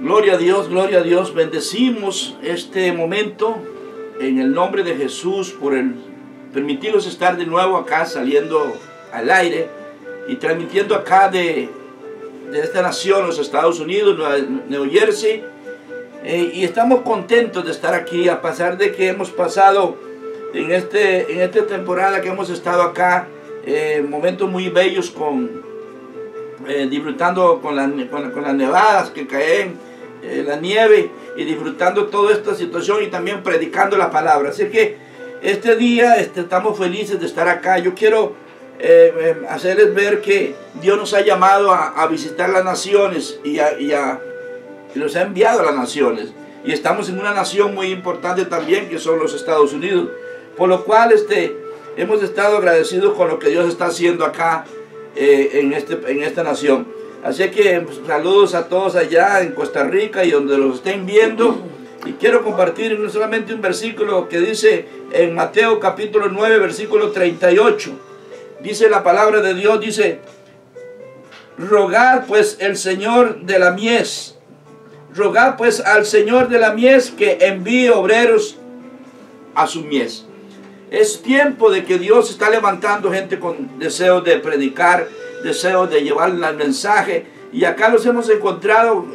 Gloria a Dios. Bendecimos este momento en el nombre de Jesús por permitirnos estar de nuevo acá saliendo al aire y transmitiendo acá de esta nación, los Estados Unidos, New Jersey. Y estamos contentos de estar aquí, a pesar de que hemos pasado en esta temporada que hemos estado acá momentos muy bellos disfrutando con las nevadas que caen, la nieve, y disfrutando toda esta situación y también predicando la palabra. Así que este día estamos felices de estar acá. Yo quiero hacerles ver que Dios nos ha llamado a visitar las naciones y nos ha enviado a las naciones. Y estamos en una nación muy importante también, que son los Estados Unidos. Por lo cual hemos estado agradecidos con lo que Dios está haciendo acá en esta nación. Así que saludos a todos allá en Costa Rica y donde los estén viendo. Y quiero compartir no solamente un versículo que dice en Mateo capítulo 9, versículo 38. Dice la palabra de Dios, dice: rogad pues al Señor de la mies que envíe obreros a su mies. Es tiempo de que Dios está levantando gente con deseos de predicar, deseos de llevar el mensaje. Y acá los hemos encontrado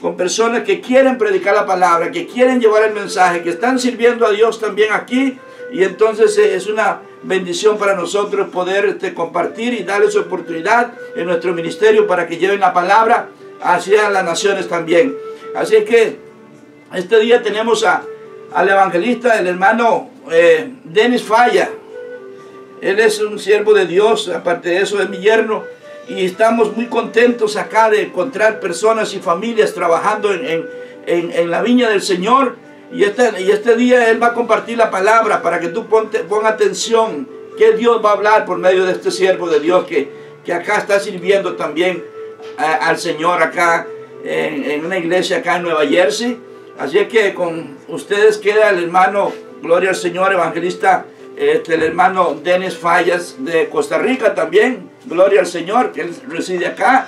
con personas que quieren predicar la palabra, que quieren llevar el mensaje, que están sirviendo a Dios también aquí. Y entonces es una bendición para nosotros poder compartir y darles oportunidad en nuestro ministerio para que lleven la palabra hacia las naciones también. Así que este día tenemos al evangelista, el hermano Denis Falla. Él es un siervo de Dios, aparte de eso es mi yerno, y estamos muy contentos acá de encontrar personas y familias trabajando en la viña del Señor. Y este día él va a compartir la palabra para que tú ponga atención que Dios va a hablar por medio de este siervo de Dios que acá está sirviendo también al Señor acá en una iglesia acá en Nueva Jersey. Así que con ustedes queda el hermano, gloria al Señor, evangelista, el hermano Denis Fallas de Costa Rica también, gloria al Señor, que él reside acá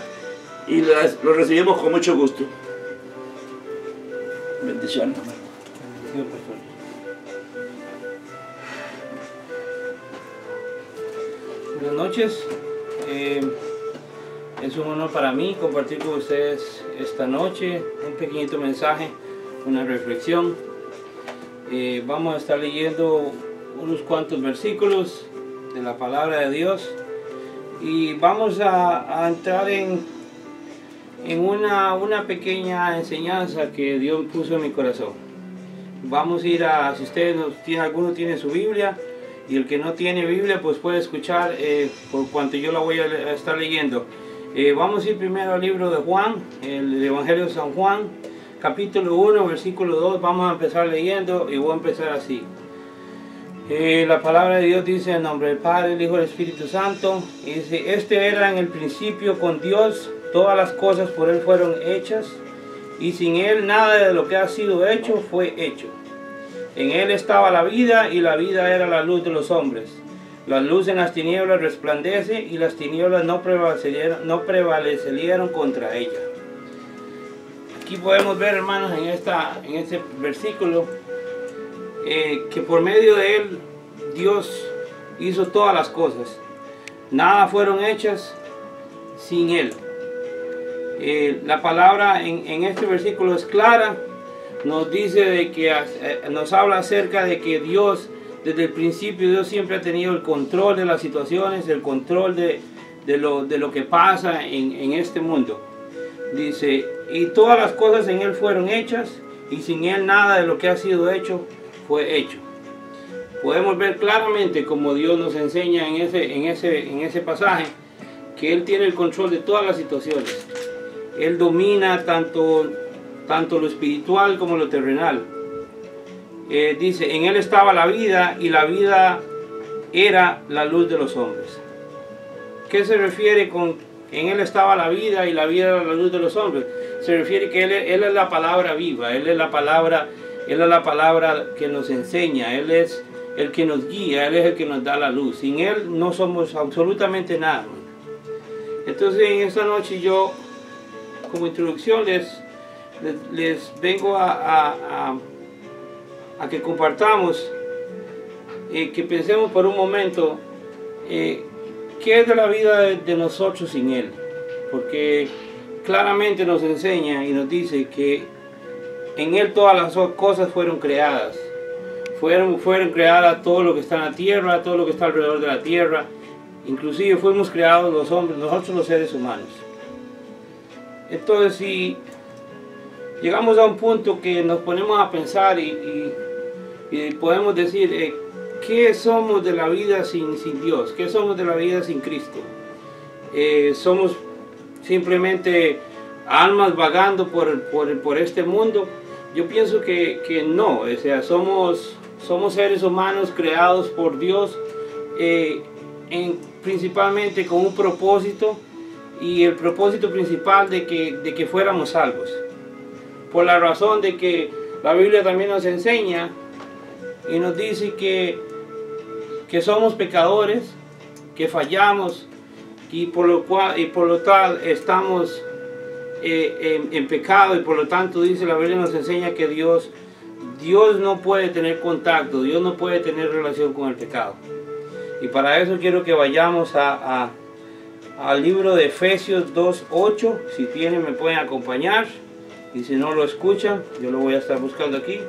y lo recibimos con mucho gusto. Bendición. Buenas noches. Es un honor para mí compartir con ustedes esta noche un pequeñito mensaje, una reflexión. Vamos a estar leyendo unos cuantos versículos de la palabra de Dios y vamos a entrar en una pequeña enseñanza que Dios puso en mi corazón. Vamos a ir si ustedes alguno tiene su Biblia, y el que no tiene Biblia pues puede escuchar por cuanto yo la voy a estar leyendo. Vamos a ir primero al libro de Juan, el Evangelio de San Juan, capítulo 1, versículo 2. Vamos a empezar leyendo y voy a empezar así. La palabra de Dios dice: en nombre del Padre, el Hijo y el Espíritu Santo. Y dice: este era en el principio con Dios, todas las cosas por Él fueron hechas, y sin Él nada de lo que ha sido hecho fue hecho. En Él estaba la vida, y la vida era la luz de los hombres. La luz en las tinieblas resplandece, y las tinieblas no prevalecieron contra ella. Aquí podemos ver, hermanos, en este versículo, que por medio de Él Dios hizo todas las cosas. Nada fueron hechas sin Él. La palabra en este versículo es clara. Nos dice nos habla acerca de que Dios, desde el principio, Dios siempre ha tenido el control de las situaciones, el control de lo que pasa en este mundo. Dice: y todas las cosas en Él fueron hechas, y sin Él nada de lo que ha sido hecho fue hecho. Podemos ver claramente como Dios nos enseña en ese pasaje que Él tiene el control de todas las situaciones. Él domina tanto lo espiritual como lo terrenal. Dice: en Él estaba la vida, y la vida era la luz de los hombres. ¿Qué se refiere con en Él estaba la vida y la vida era la luz de los hombres? Se refiere que Él es la palabra viva, Él es la palabra que nos enseña, Él es el que nos guía, Él es el que nos da la luz. Sin Él no somos absolutamente nada. Entonces en esta noche yo, como introducción, les vengo a que compartamos, que pensemos por un momento qué es de la vida de nosotros sin Él, porque claramente nos enseña y nos dice que en Él todas las cosas fueron creadas. Fueron creadas todo lo que está en la tierra, todo lo que está alrededor de la tierra. Inclusive fuimos creados los hombres, nosotros los seres humanos. Entonces, si llegamos a un punto que nos ponemos a pensar y podemos decir, ¿qué somos de la vida sin Dios? ¿Qué somos de la vida sin Cristo? ¿Somos simplemente almas vagando por este mundo? Yo pienso que no, o sea, somos seres humanos creados por Dios, principalmente con un propósito, y el propósito principal de que fuéramos salvos. Por la razón de que la Biblia también nos enseña y nos dice que somos pecadores, que fallamos, y por lo tal estamos en pecado, y por lo tanto dice la Biblia, nos enseña que Dios no puede tener contacto, Dios no puede tener relación con el pecado. Y para eso quiero que vayamos al libro de Efesios 2:8. Si tienen, me pueden acompañar, y si no lo escuchan, yo lo voy a estar buscando aquí.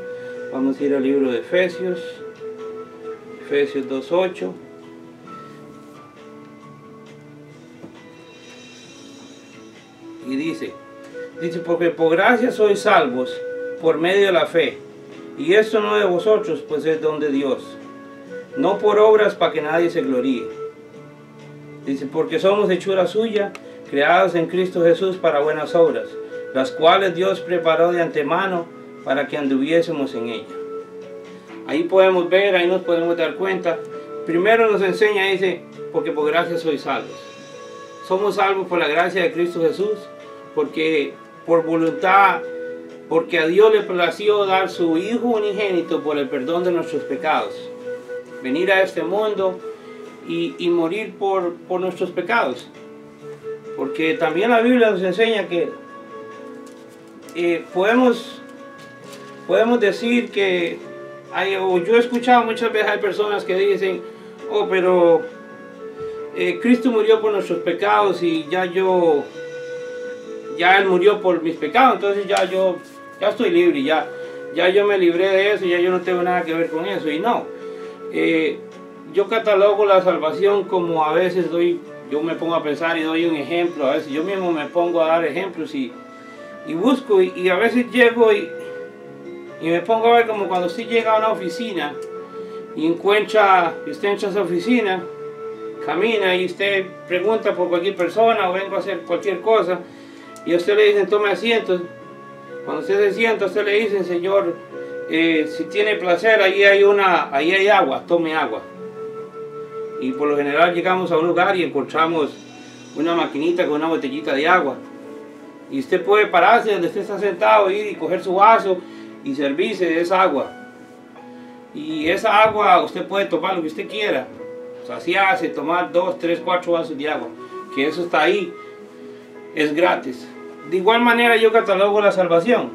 Vamos a ir al libro de Efesios 2:8. Y dice, porque por gracia sois salvos por medio de la fe, y esto no de vosotros, pues es don de Dios, no por obras para que nadie se gloríe. Dice, porque somos hechura suya, creados en Cristo Jesús para buenas obras, las cuales Dios preparó de antemano para que anduviésemos en ella. Ahí podemos ver, ahí nos podemos dar cuenta. Primero nos enseña, dice, porque por gracia sois salvos. Somos salvos por la gracia de Cristo Jesús, porque por voluntad, porque a Dios le plació dar su Hijo unigénito por el perdón de nuestros pecados. Venir a este mundo y morir por nuestros pecados. Porque también la Biblia nos enseña que podemos decir que yo he escuchado muchas veces, hay personas que dicen, pero Cristo murió por nuestros pecados y ya Él murió por mis pecados, entonces ya estoy libre, ya yo me libré de eso, ya yo no tengo nada que ver con eso. Y no, yo catalogo la salvación como a veces yo me pongo a pensar y doy un ejemplo, a veces yo mismo me pongo a dar ejemplos y busco, y a veces llego y me pongo a ver como cuando usted llega a una oficina y usted entra a esa oficina, camina y usted pregunta por cualquier persona o vengo a hacer cualquier cosa, y a usted le dicen tome asiento. Cuando usted se sienta, a usted le dicen, señor, si tiene placer, ahí hay agua, tome agua. Y por lo general llegamos a un lugar y encontramos una maquinita con una botellita de agua. Y usted puede pararse donde usted está sentado, ir y coger su vaso y servirse de esa agua. Y esa agua usted puede tomar lo que usted quiera. Saciarse, tomar 2, 3, 4 vasos de agua. Que eso está ahí, es gratis. De igual manera yo catalogo la salvación.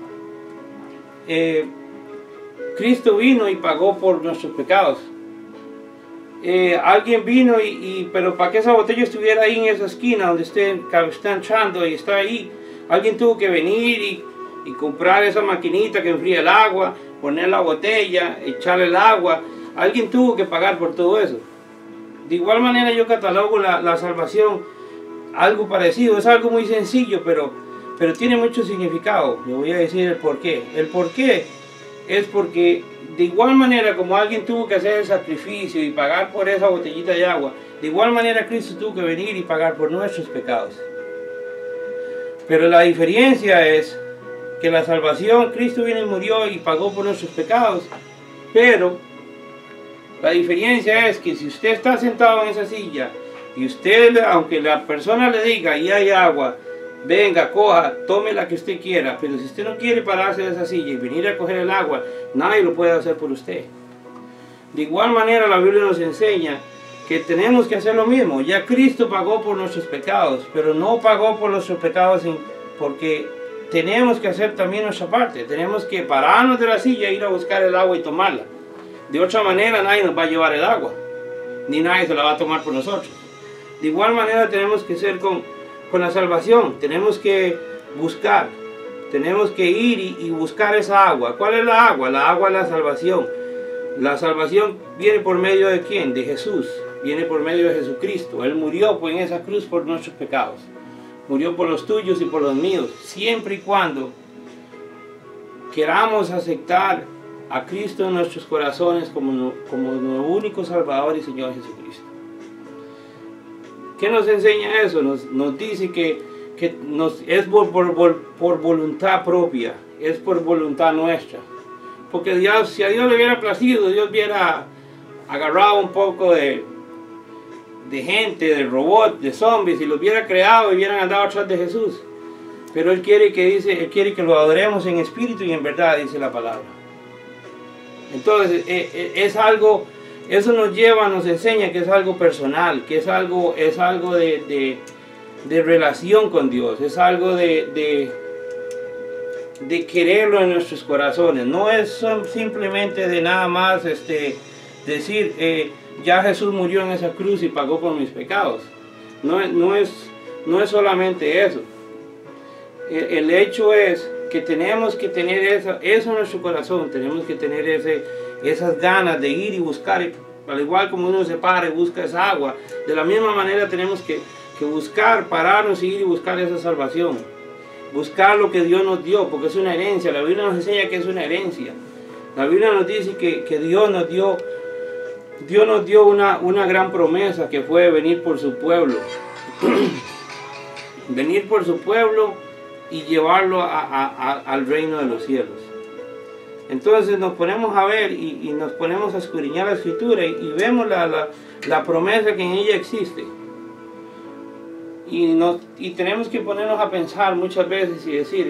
Cristo vino y pagó por nuestros pecados. Alguien vino pero para que esa botella estuviera ahí en esa esquina donde usted está entrando y está ahí, alguien tuvo que venir y comprar esa maquinita que enfría el agua, poner la botella, echarle el agua. Alguien tuvo que pagar por todo eso. De igual manera yo catalogo la salvación, algo parecido. Es algo muy sencillo, pero tiene mucho significado. Le voy a decir el porqué. El porqué es porque de igual manera como alguien tuvo que hacer el sacrificio y pagar por esa botellita de agua, de igual manera Cristo tuvo que venir y pagar por nuestros pecados. Pero la diferencia es que la salvación, Cristo vino y murió y pagó por nuestros pecados, pero la diferencia es que si usted está sentado en esa silla y usted, aunque la persona le diga y hay agua, venga, coja, tome la que usted quiera, pero si usted no quiere pararse de esa silla y venir a coger el agua, nadie lo puede hacer por usted. De igual manera la Biblia nos enseña que tenemos que hacer lo mismo. Ya Cristo pagó por nuestros pecados, pero no pagó por nuestros pecados porque tenemos que hacer también nuestra parte. Tenemos que pararnos de la silla, ir a buscar el agua y tomarla. De otra manera nadie nos va a llevar el agua, ni nadie se la va a tomar por nosotros. De igual manera tenemos que ser con la salvación. Tenemos que buscar, tenemos que ir y buscar esa agua. ¿Cuál es la agua? La agua es la salvación. La salvación viene por medio de ¿quién? De Jesús. Viene por medio de Jesucristo. Él murió en esa cruz por nuestros pecados. Murió por los tuyos y por los míos. Siempre y cuando queramos aceptar a Cristo en nuestros corazones como nuestro único Salvador y Señor Jesucristo. ¿Qué nos enseña eso? Nos dice que es por voluntad propia. Es por voluntad nuestra. Porque Dios, si a Dios le hubiera placido, Dios hubiera agarrado un poco de gente, de robots, de zombies, y los hubiera creado y hubieran andado atrás de Jesús. Pero Él quiere que lo adoremos en espíritu y en verdad, dice la palabra. Entonces, es algo, eso nos enseña que es algo personal, que es algo de relación con Dios, es algo de quererlo en nuestros corazones. No es simplemente de nada más decir, ya Jesús murió en esa cruz y pagó por mis pecados. No es solamente eso. El hecho es que tenemos que tener eso en nuestro corazón. Tenemos que tener esas ganas de ir y buscar, al igual como uno se para y busca esa agua. De la misma manera tenemos que buscar, pararnos y ir y buscar esa salvación. Buscar lo que Dios nos dio, porque es una herencia. La Biblia nos enseña que es una herencia. La Biblia nos dice que Dios nos dio una gran promesa, que fue venir por su pueblo. Venir por su pueblo y llevarlo al reino de los cielos. Entonces nos ponemos a ver y nos ponemos a escudriñar la escritura y vemos la promesa que en ella existe. Y tenemos que ponernos a pensar muchas veces y decir,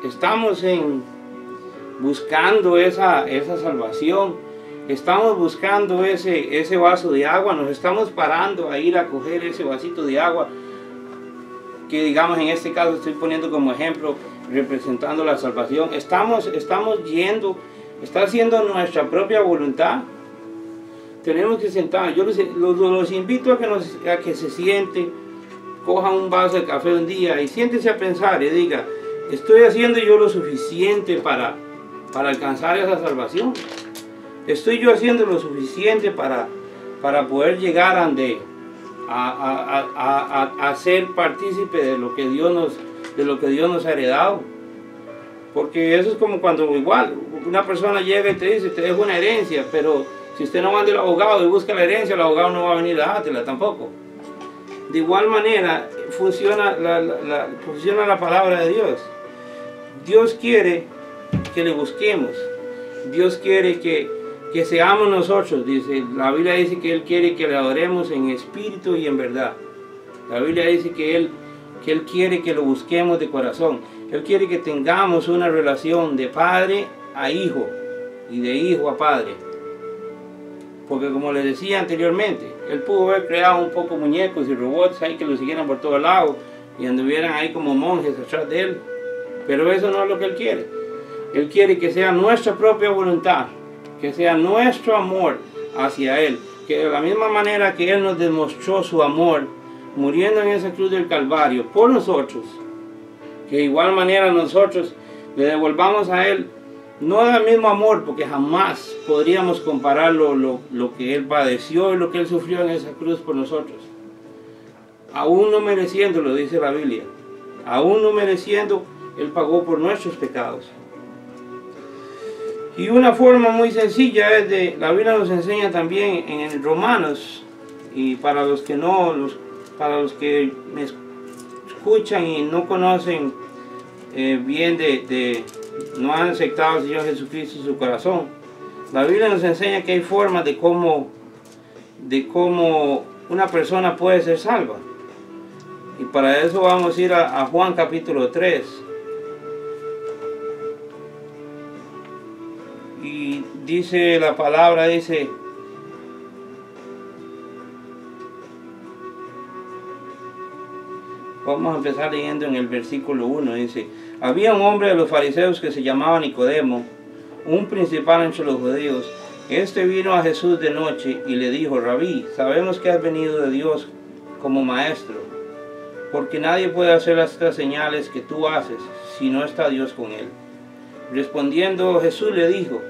estamos buscando esa salvación, estamos buscando ese vaso de agua, nos estamos parando a ir a coger ese vasito de agua, que digamos en este caso estoy poniendo como ejemplo, representando la salvación. Estamos yendo, está haciendo nuestra propia voluntad. Tenemos que sentar. Yo los invito a que se sienten, cojan un vaso de café un día y siéntese a pensar y diga, ¿estoy haciendo yo lo suficiente para alcanzar esa salvación? ¿Estoy yo haciendo lo suficiente para poder llegar a ser partícipe de lo que Dios nos ha heredado? Porque eso es como cuando igual una persona llega y te dice, te dejo una herencia, pero si usted no va del abogado y busca la herencia, el abogado no va a venir a dártela tampoco. De igual manera funciona la palabra de Dios. Dios quiere que le busquemos. Dios quiere que seamos nosotros. La Biblia dice que Él quiere que le adoremos en espíritu y en verdad. La Biblia dice que Él quiere que lo busquemos de corazón. Él quiere que tengamos una relación de padre a hijo y de hijo a padre. Porque como les decía anteriormente, Él pudo haber creado un poco muñecos y robots ahí que lo siguieran por todos lados y anduvieran ahí como monjes atrás de Él. Pero eso no es lo que Él quiere. Él quiere que sea nuestra propia voluntad, que sea nuestro amor hacia Él. Que de la misma manera que Él nos demostró su amor muriendo en esa cruz del Calvario por nosotros, que de igual manera nosotros le devolvamos a Él, no del mismo amor, porque jamás podríamos comparar lo que Él padeció y lo que Él sufrió en esa cruz por nosotros. Aún no mereciéndolo, dice la Biblia, aún no mereciendo, Él pagó por nuestros pecados. Y una forma muy sencilla es la Biblia nos enseña también en Romanos, y para los que me escuchan y no conocen bien no han aceptado al Señor Jesucristo en su corazón, la Biblia nos enseña que hay formas de cómo una persona puede ser salva. Y para eso vamos a ir a Juan capítulo 3. Y dice la palabra, dice, Vamos a empezar leyendo en el versículo 1. Dice: había un hombre de los fariseos que se llamaba Nicodemo, un principal entre los judíos. Este vino a Jesús de noche y le dijo: Rabí, sabemos que has venido de Dios como maestro, porque nadie puede hacer estas señales que tú haces si no está Dios con él. Respondiendo Jesús le dijo: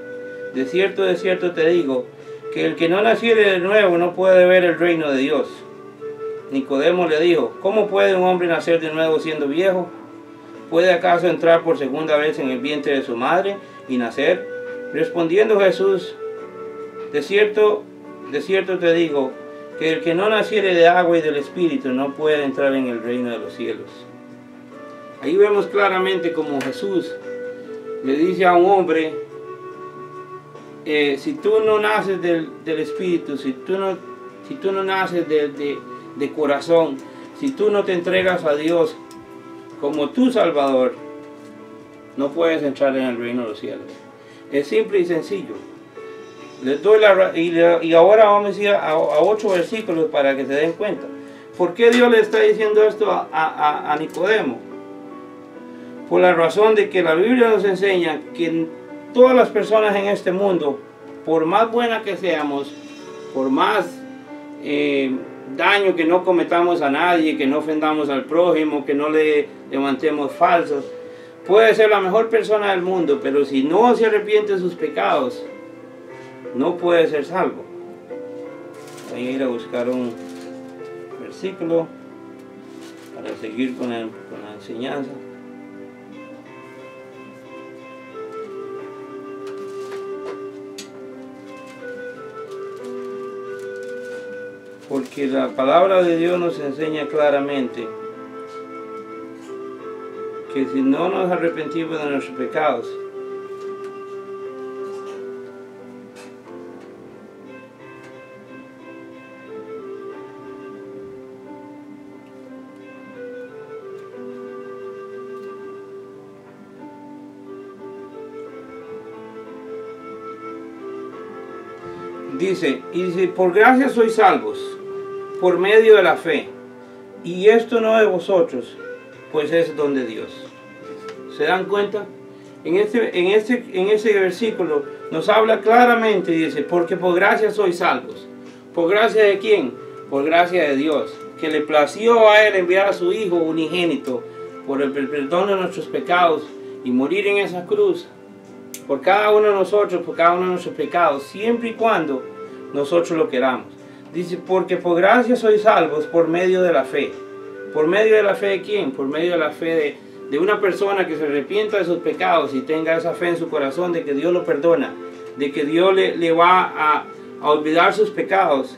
de cierto te digo, que el que no naciere de nuevo no puede ver el reino de Dios. Nicodemo le dijo: ¿cómo puede un hombre nacer de nuevo siendo viejo? ¿Puede acaso entrar por segunda vez en el vientre de su madre y nacer? Respondiendo Jesús: de cierto te digo, que el que no naciere de agua y del Espíritu no puede entrar en el reino de los cielos. Ahí vemos claramente como Jesús le dice a un hombre: si tú no naces del Espíritu, si tú no naces de corazón, si tú no te entregas a Dios como tu Salvador, no puedes entrar en el reino de los cielos. Es simple y sencillo. Les doy y ahora vamos a ir a 8 versículos para que se den cuenta. ¿Por qué Dios le está diciendo esto a Nicodemo? Por la razón de que la Biblia nos enseña que todas las personas en este mundo, por más buenas que seamos, por más daño que no cometamos a nadie, que no ofendamos al prójimo, que no le levantemos falsos, puede ser la mejor persona del mundo, pero si no se arrepiente de sus pecados, no puede ser salvo. Voy a ir a buscar un versículo para seguir con la enseñanza. Porque la palabra de Dios nos enseña claramente que si no nos arrepentimos de nuestros pecados, dice, por gracia sois salvos, por medio de la fe, y esto no de vosotros, pues es don de Dios. ¿Se dan cuenta? En ese versículo nos habla claramente y dice: porque por gracia sois salvos. ¿Por gracia de quién? Por gracia de Dios, que le plació a él enviar a su Hijo unigénito por el perdón de nuestros pecados y morir en esa cruz por cada uno de nosotros, por cada uno de nuestros pecados, siempre y cuando nosotros lo queramos. Dice: porque por gracia sois salvos por medio de la fe. ¿Por medio de la fe de quién? Por medio de la fe de una persona que se arrepienta de sus pecados y tenga esa fe en su corazón de que Dios lo perdona, de que Dios le va a olvidar sus pecados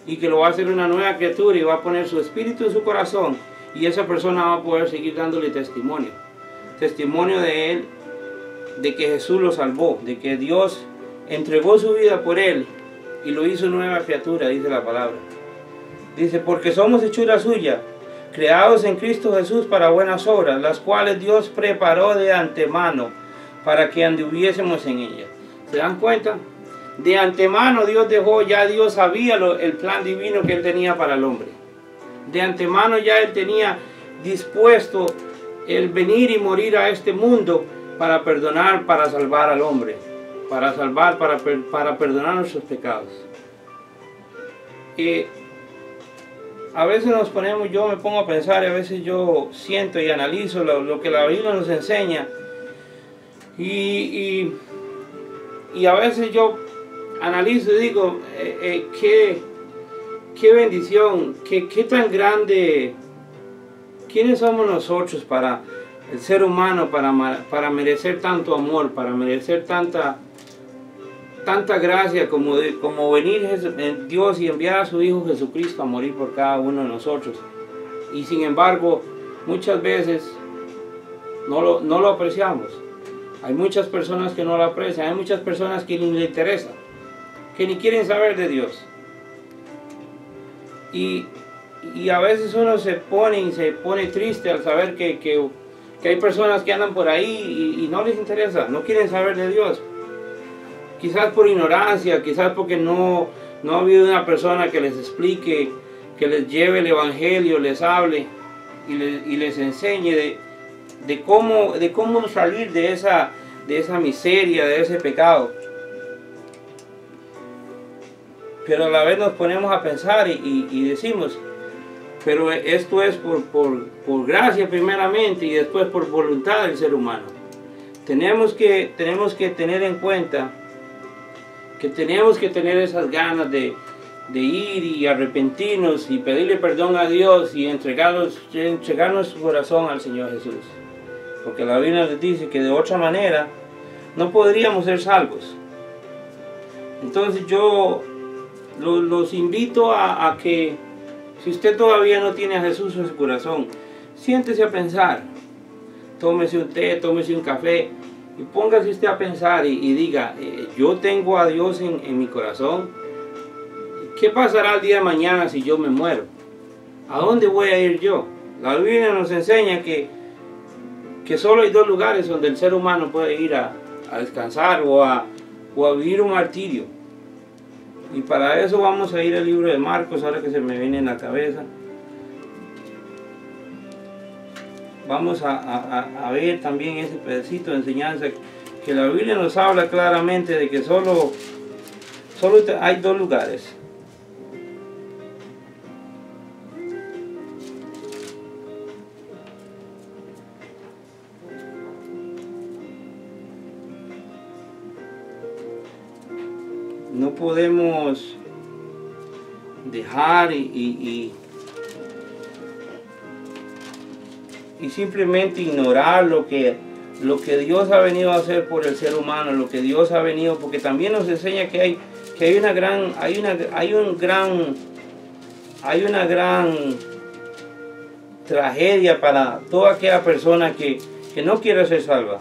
y que lo va a hacer una nueva criatura y va a poner su espíritu en su corazón, y esa persona va a poder seguir dándole testimonio de él, de que Jesús lo salvó, de que Dios entregó su vida por él y lo hizo nueva criatura, dice la palabra. Dice: porque somos hechura suya, creados en Cristo Jesús para buenas obras, las cuales Dios preparó de antemano para que anduviésemos en ellas. ¿Se dan cuenta? De antemano Dios sabía el plan divino que Él tenía para el hombre. De antemano ya Él tenía dispuesto el venir y morir a este mundo para perdonar, para salvar al hombre, para perdonar nuestros pecados. Y a veces yo me pongo a pensar, y a veces yo siento y analizo lo que la Biblia nos enseña, y a veces yo analizo y digo, qué bendición, qué tan grande, ¿quiénes somos nosotros para el ser humano, para merecer tanto amor, para merecer tanta gracia como venir Dios y enviar a su Hijo Jesucristo a morir por cada uno de nosotros? Y sin embargo, muchas veces no lo apreciamos. Hay muchas personas que no lo aprecian, hay muchas personas que ni les interesa, que ni quieren saber de Dios. Y a veces uno se pone triste al saber que hay personas que andan por ahí y no les interesa, no quieren saber de Dios. Quizás por ignorancia, quizás porque no ha habido una persona que les explique, que les lleve el Evangelio, les hable. y les enseñe de cómo salir de esa miseria, de ese pecado. Pero a la vez nos ponemos a pensar y decimos, pero esto es por gracia primeramente y después por voluntad del ser humano. Tenemos que tener en cuenta que tenemos que tener esas ganas de ir y arrepentirnos y pedirle perdón a Dios y entregar nuestro corazón al Señor Jesús. Porque la Biblia nos dice que de otra manera no podríamos ser salvos. Entonces yo los invito a que, si usted todavía no tiene a Jesús en su corazón, siéntese a pensar. Tómese un té, tómese un café y póngase usted a pensar y diga, yo tengo a Dios en mi corazón. ¿Qué pasará el día de mañana si yo me muero? ¿A dónde voy a ir yo? La Biblia nos enseña que solo hay dos lugares donde el ser humano puede ir a descansar o a vivir un martirio. Y para eso vamos a ir al libro de Marcos, ahora que se me viene en la cabeza. Vamos a ver también ese pedacito de enseñanza que la Biblia nos habla claramente de que solo hay dos lugares. No podemos dejar y simplemente ignorar lo que Dios ha venido a hacer por el ser humano, lo que Dios ha venido, porque también nos enseña que hay una gran tragedia para toda aquella persona que no quiere ser salva.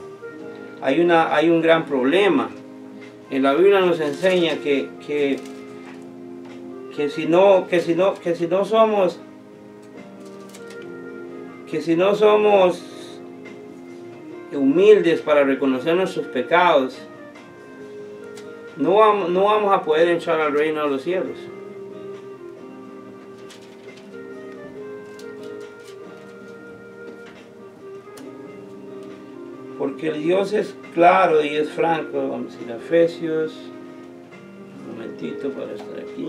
Hay un gran problema. En la Biblia nos enseña que si no somos humildes para reconocer nuestros pecados, no vamos a poder entrar al reino de los cielos. Porque Dios es claro y es franco. Vamos a ir a Efesios. Un momentito para estar aquí.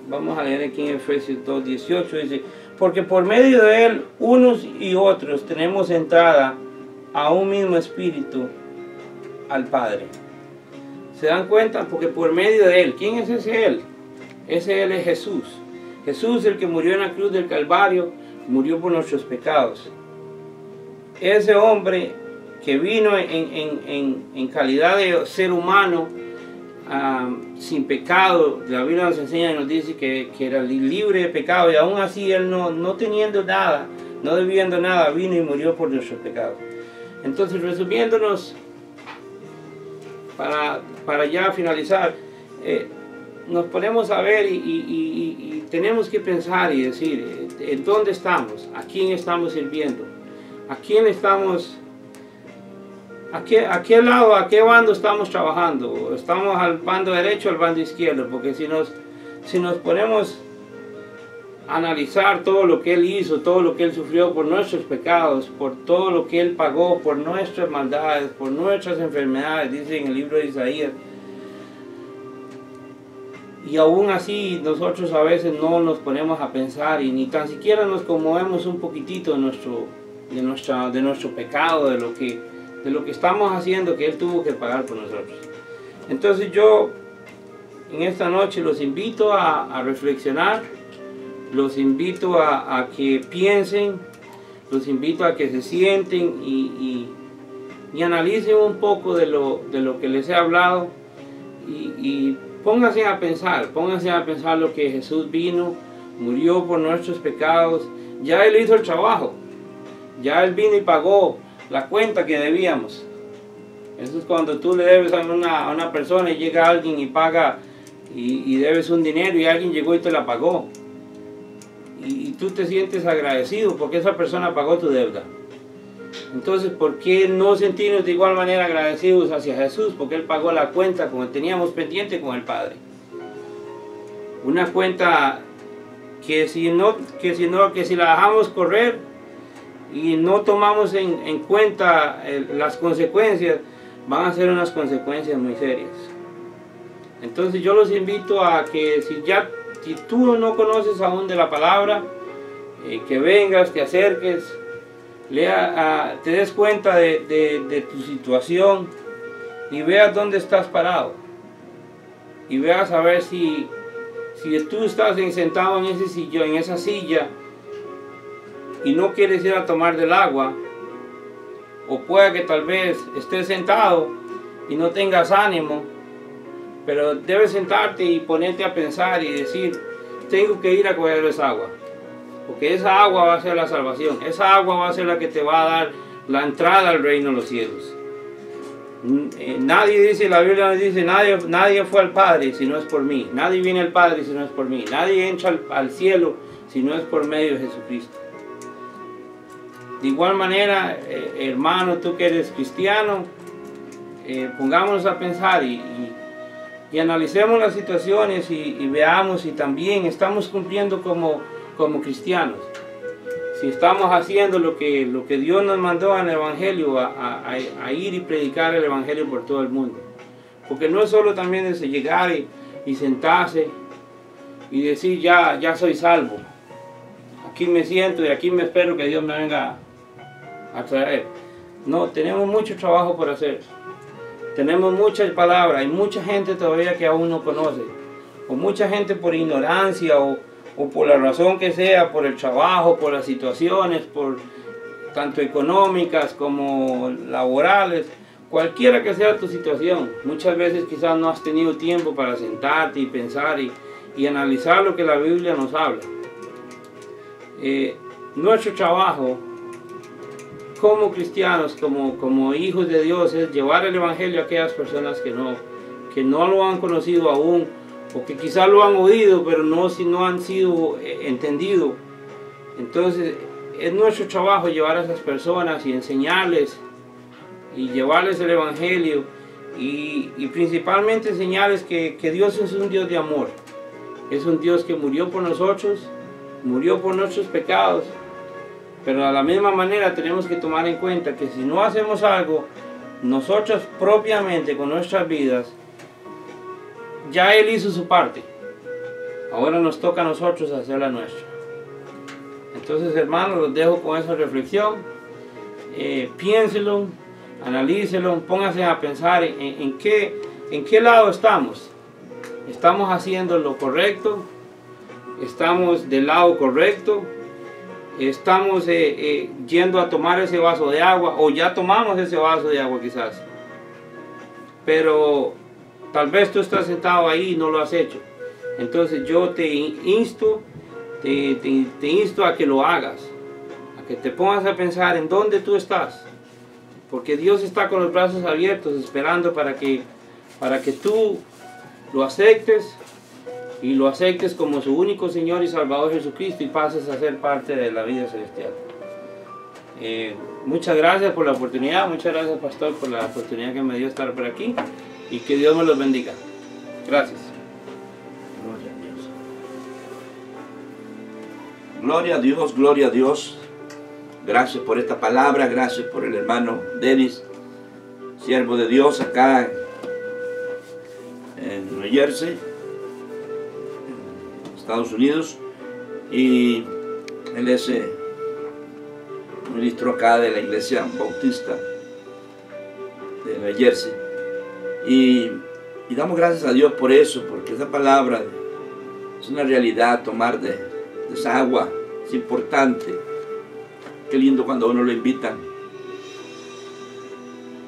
Vamos a leer aquí en Efesios 2:18. Dice, porque por medio de Él, unos y otros tenemos entrada a un mismo espíritu al Padre. ¿Se dan cuenta? Porque por medio de Él. ¿Quién es ese Él? Ese Él es Jesús. Jesús, el que murió en la cruz del Calvario, murió por nuestros pecados. Ese hombre que vino en calidad de ser humano, sin pecado, la Biblia nos enseña y nos dice que era libre de pecado, y aún así Él no teniendo nada, no debiendo nada, vino y murió por nuestros pecados. Entonces, resumiéndonos, para ya finalizar, nos ponemos a ver y tenemos que pensar y decir, ¿en dónde estamos? ¿A quién estamos sirviendo? ¿A quién estamos? ¿A qué lado, a qué bando estamos trabajando? ¿Estamos al bando derecho o al bando izquierdo? Porque si nos ponemos a analizar todo lo que Él hizo, todo lo que Él sufrió por nuestros pecados, por todo lo que Él pagó, por nuestras maldades, por nuestras enfermedades, dice en el libro de Isaías. Y aún así nosotros a veces no nos ponemos a pensar y ni tan siquiera nos conmovemos un poquitito de nuestro pecado, de lo que estamos haciendo, que Él tuvo que pagar por nosotros. Entonces yo en esta noche los invito a reflexionar, los invito a que piensen, los invito a que se sienten y analicen un poco de lo que les he hablado y pónganse a pensar lo que Jesús vino, murió por nuestros pecados, ya Él hizo el trabajo, ya Él vino y pagó la cuenta que debíamos. Eso es cuando tú le debes a una persona y llega alguien y paga y debes un dinero y alguien llegó y te la pagó. Y tú te sientes agradecido porque esa persona pagó tu deuda. Entonces, ¿por qué no sentirnos de igual manera agradecidos hacia Jesús? Porque Él pagó la cuenta como teníamos pendiente con el Padre. Una cuenta que si la dejamos correr y no tomamos en cuenta las consecuencias, van a ser unas consecuencias muy serias. Entonces yo los invito a que si tú no conoces aún de la palabra, que vengas, te acerques, te des cuenta de tu situación y veas dónde estás parado. Y veas a ver si tú estás sentado en ese sillón, en esa silla, y no quieres ir a tomar del agua, o puede que tal vez estés sentado y no tengas ánimo, pero debes sentarte y ponerte a pensar y decir, tengo que ir a coger esa agua, porque esa agua va a ser la salvación, esa agua va a ser la que te va a dar la entrada al reino de los cielos. Nadie dice, la Biblia nos dice, nadie fue al Padre si no es por mí, nadie viene al Padre si no es por mí, nadie entra al cielo si no es por medio de Jesucristo. De igual manera, hermano, tú que eres cristiano, pongámonos a pensar y analicemos las situaciones y veamos si también estamos cumpliendo como cristianos. Si estamos haciendo lo que Dios nos mandó en el Evangelio, a ir y predicar el Evangelio por todo el mundo. Porque no es solo también ese llegar y sentarse y decir ya soy salvo. Aquí me siento y aquí me espero que Dios me venga a traer. No, tenemos mucho trabajo por hacer. Tenemos muchas palabras, hay mucha gente todavía que aún no conoce. O mucha gente por ignorancia o por la razón que sea, por el trabajo, por las situaciones, por tanto económicas como laborales, cualquiera que sea tu situación. Muchas veces quizás no has tenido tiempo para sentarte y pensar y analizar lo que la Biblia nos habla. Nuestro trabajo como cristianos, como hijos de Dios, es llevar el Evangelio a aquellas personas que no lo han conocido aún, o que quizás lo han oído, pero no han sido entendido. Entonces es nuestro trabajo llevar a esas personas y enseñarles y llevarles el Evangelio y principalmente enseñarles que Dios es un Dios de amor. Es un Dios que murió por nosotros, murió por nuestros pecados, pero a la misma manera tenemos que tomar en cuenta que si no hacemos algo nosotros propiamente con nuestras vidas, ya Él hizo su parte. Ahora nos toca a nosotros hacer la nuestra. Entonces, hermanos, los dejo con esa reflexión. Piénselo, analícelo, pónganse a pensar en qué lado estamos. ¿Estamos haciendo lo correcto? ¿Estamos del lado correcto? ¿Estamos yendo a tomar ese vaso de agua? ¿O ya tomamos ese vaso de agua quizás? Pero tal vez tú estás sentado ahí y no lo has hecho. Entonces yo te insto a que lo hagas, a que te pongas a pensar en dónde tú estás, porque Dios está con los brazos abiertos esperando para que tú lo aceptes y lo aceptes como su único Señor y Salvador Jesucristo y pases a ser parte de la vida celestial. Muchas gracias por la oportunidad, muchas gracias, pastor, por la oportunidad que me dio estar por aquí y que Dios me los bendiga. Gracias. Gloria a Dios. Gloria a Dios, gloria a Dios. Gracias por esta palabra, gracias por el hermano Dennis, siervo de Dios acá en New Jersey, en Estados Unidos, y él es ministro acá de la iglesia bautista de New Jersey, y damos gracias a Dios por eso, porque esa palabra es una realidad. Tomar de esa agua es importante. Qué lindo cuando a uno lo invitan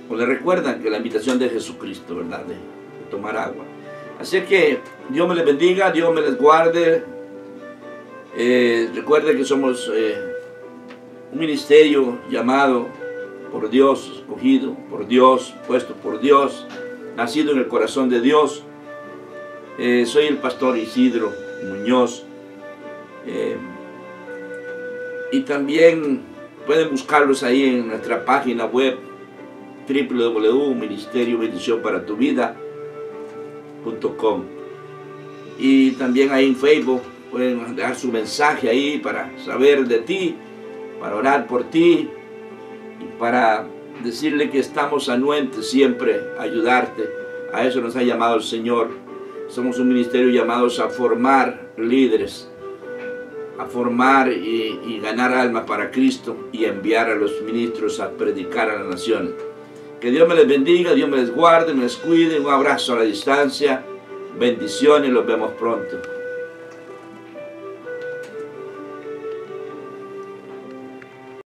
o le recuerdan que la invitación de Jesucristo, ¿verdad? De tomar agua. Así que Dios me les bendiga, Dios me les guarde. Recuerde que somos un ministerio llamado por Dios, escogido por Dios, puesto por Dios, nacido en el corazón de Dios. Soy el pastor Isidro Muñoz. Y también pueden buscarlos ahí en nuestra página web www.ministeriobendicionparatuvida.com, y también ahí en Facebook pueden dejar su mensaje ahí para saber de ti, para orar por ti y para decirle que estamos anuentes siempre a ayudarte. A eso nos ha llamado el Señor. Somos un ministerio llamados a formar líderes, a formar y ganar almas para Cristo y enviar a los ministros a predicar a las naciones. Que Dios me les bendiga, Dios me les guarde, me les cuide. Un abrazo a la distancia. Bendiciones, los vemos pronto.